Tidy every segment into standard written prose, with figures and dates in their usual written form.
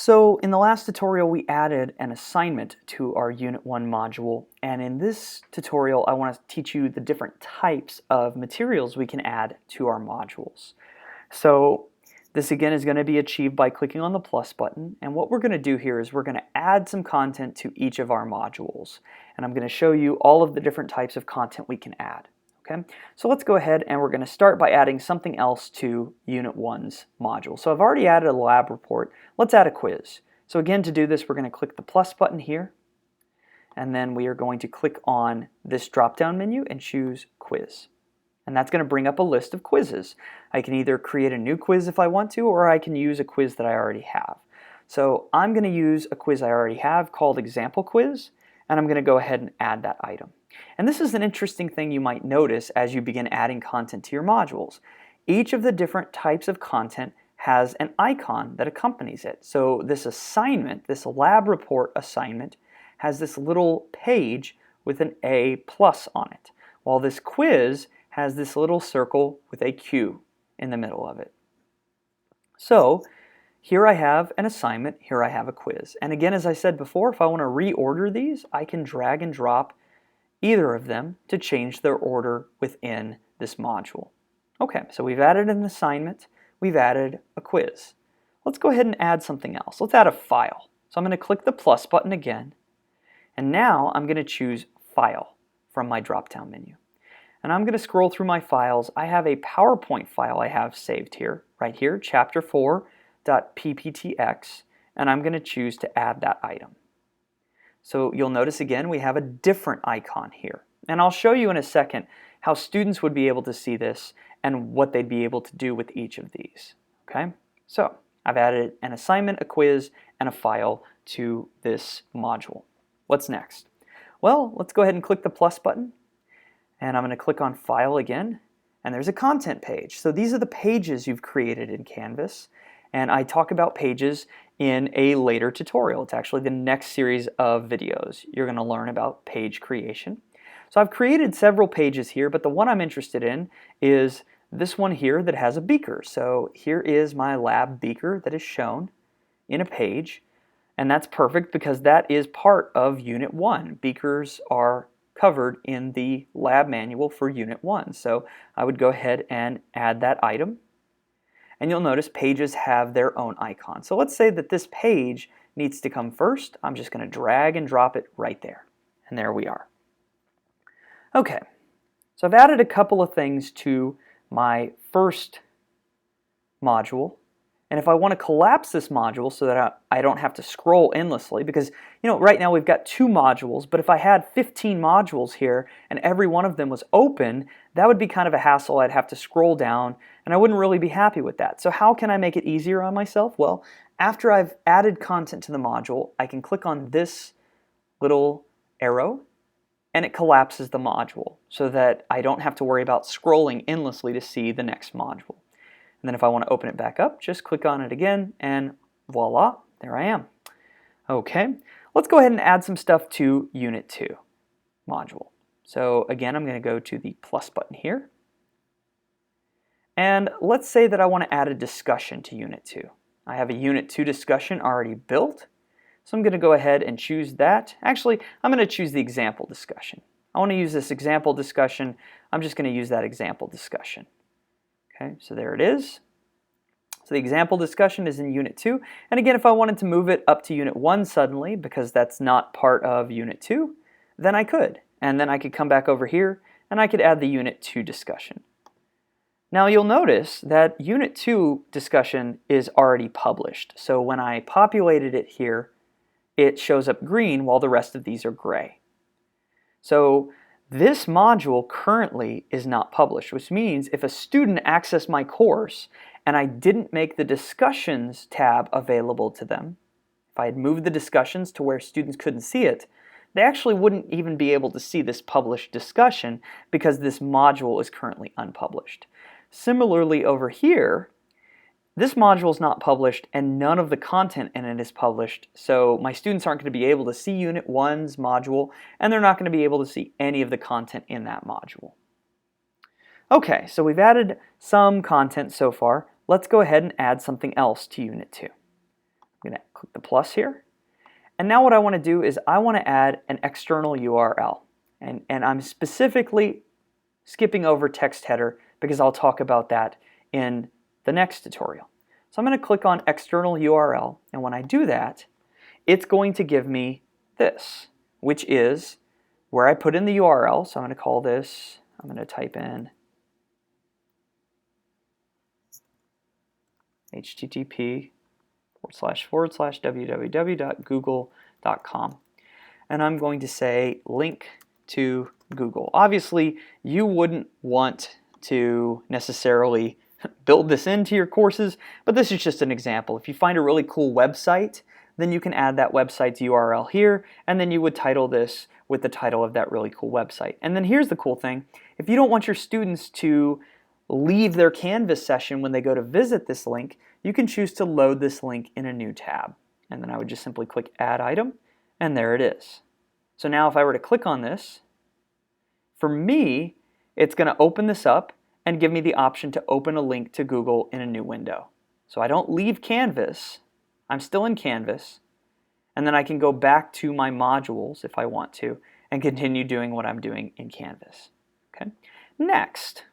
So in the last tutorial we added an assignment to our Unit 1 module, and in this tutorial I want to teach you the different types of materials we can add to our modules. So this again is going to be achieved by clicking on the plus button, and what we're going to do here is we're going to add some content to each of our modules, and I'm going to show you all of the different types of content we can add. Okay, so let's go ahead and we're going to start by adding something else to Unit 1's module. So I've already added a lab report. Let's add a quiz. So again, to do this, we're going to click the plus button here, and then we are going to click on this drop-down menu and choose Quiz. And that's going to bring up a list of quizzes. I can either create a new quiz if I want to, or I can use a quiz that I already have. So I'm going to use a quiz I already have called Example Quiz, and I'm going to go ahead and add that item. And this is an interesting thing you might notice as you begin adding content to your modules. Each of the different types of content has an icon that accompanies it. So this assignment, this lab report assignment, has this little page with an A+ on it, while this quiz has this little circle with a Q in the middle of it. So here I have an assignment, here I have a quiz. And again, as I said before, if I want to reorder these, I can drag and drop either of them to change their order within this module. Okay, so we've added an assignment, we've added a quiz. Let's go ahead and add something else. Let's add a file. So I'm going to click the plus button again, and now I'm going to choose File from my drop-down menu. And I'm going to scroll through my files. I have a PowerPoint file I have saved here, right here, chapter4.pptx, and I'm going to choose to add that item. So you'll notice again we have a different icon here. And I'll show you in a second how students would be able to see this and what they'd be able to do with each of these. Okay? So I've added an assignment, a quiz, and a file to this module. What's next? Well, let's go ahead and click the plus button. And I'm going to click on File again, and there's a content page. So these are the pages you've created in Canvas, and I talk about pages in a later tutorial. It's actually the next series of videos. You're going to learn about page creation. So I've created several pages here, but the one I'm interested in is this one here that has a beaker. So here is my lab beaker that is shown in a page, and that's perfect because that is part of Unit 1. Beakers are covered in the lab manual for Unit 1. So I would go ahead and add that item. And you'll notice pages have their own icon. So let's say that this page needs to come first. I'm just going to drag and drop it right there. And there we are. Okay, so I've added a couple of things to my first module. And if I want to collapse this module so that I don't have to scroll endlessly, because right now we've got 2 modules, but if I had 15 modules here and every one of them was open, that would be kind of a hassle. I'd have to scroll down and I wouldn't really be happy with that. So how can I make it easier on myself? Well, after I've added content to the module, I can click on this little arrow and it collapses the module so that I don't have to worry about scrolling endlessly to see the next module. And then if I want to open it back up, just click on it again and voila, there I am. Okay, let's go ahead and add some stuff to Unit 2 module. So again, I'm going to go to the plus button here. And let's say that I want to add a discussion to Unit 2. I have a Unit 2 discussion already built. So I'm going to go ahead and choose that. Actually, I'm going to choose the example discussion. I want to use this example discussion. I'm just going to use that example discussion. Okay, so there it is. So the example discussion is in Unit 2. And again, if I wanted to move it up to Unit 1 suddenly, because that's not part of Unit 2, then I could. And then I could come back over here, and I could add the Unit 2 discussion. Now you'll notice that Unit 2 discussion is already published. So when I populated it here, it shows up green while the rest of these are gray. So this module currently is not published, which means if a student accessed my course and I didn't make the discussions tab available to them, if I had moved the discussions to where students couldn't see it, they actually wouldn't even be able to see this published discussion because this module is currently unpublished. Similarly over here, this module is not published and none of the content in it is published, so my students aren't going to be able to see Unit 1's module and they're not going to be able to see any of the content in that module. Okay, so we've added some content so far. Let's go ahead and add something else to Unit 2. I'm I'm going to click the plus here. And now what I want to do is I want to add an external URL. And I'm specifically skipping over text header because I'll talk about that in the next tutorial. So I'm going to click on external URL, and when I do that, it's going to give me this, which is where I put in the URL. So I'm going to call this, I'm going to type in http://www.google.com, and I'm going to say link to Google. Obviously, you wouldn't want to necessarily build this into your courses, but this is just an example. If you find a really cool website, then you can add that website's URL here, and then you would title this with the title of that really cool website. And then here's the cool thing. If you don't want your students to leave their Canvas session when they go to visit this link, you can choose to load this link in a new tab. And then I would just simply click Add Item, and there it is. So now if I were to click on this, for me, it's going to open this up and give me the option to open a link to Google in a new window. So I don't leave Canvas, I'm still in Canvas, and then I can go back to my modules if I want to and continue doing what I'm doing in Canvas. Okay. Next,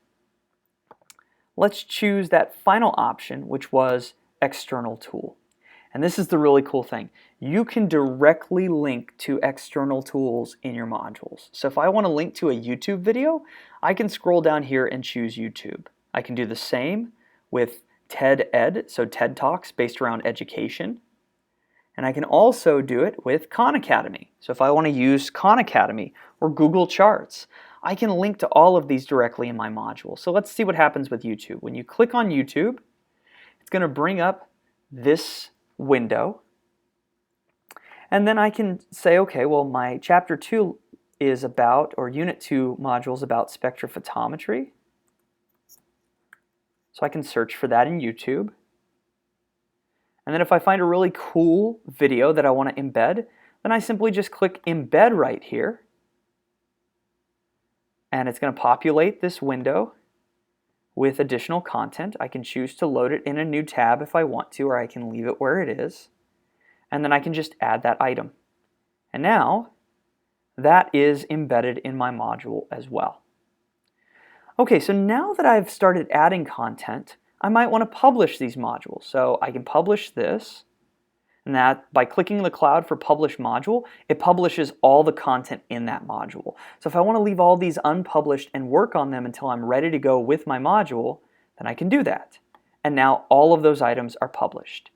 let's choose that final option, which was external tool. And this is the really cool thing. You can directly link to external tools in your modules. So if I want to link to a YouTube video, I can scroll down here and choose YouTube. I can do the same with TED Ed, so TED Talks based around education. And I can also do it with Khan Academy. So if I want to use Khan Academy or Google Charts, I can link to all of these directly in my module. So let's see what happens with YouTube. When you click on YouTube, it's going to bring up this window. And then I can say, okay, well, my chapter 2 is about, or unit 2 module is about spectrophotometry. So I can search for that in YouTube. And then if I find a really cool video that I want to embed, then I simply just click Embed right here. And it's going to populate this window with additional content. I can choose to load it in a new tab if I want to, or I can leave it where it is. And then I can just add that item. And now that is embedded in my module as well. Okay, so now that I've started adding content, I might want to publish these modules. So I can publish this, and that by clicking the cloud for Publish Module, it publishes all the content in that module. So if I want to leave all these unpublished and work on them until I'm ready to go with my module, then I can do that. And now all of those items are published.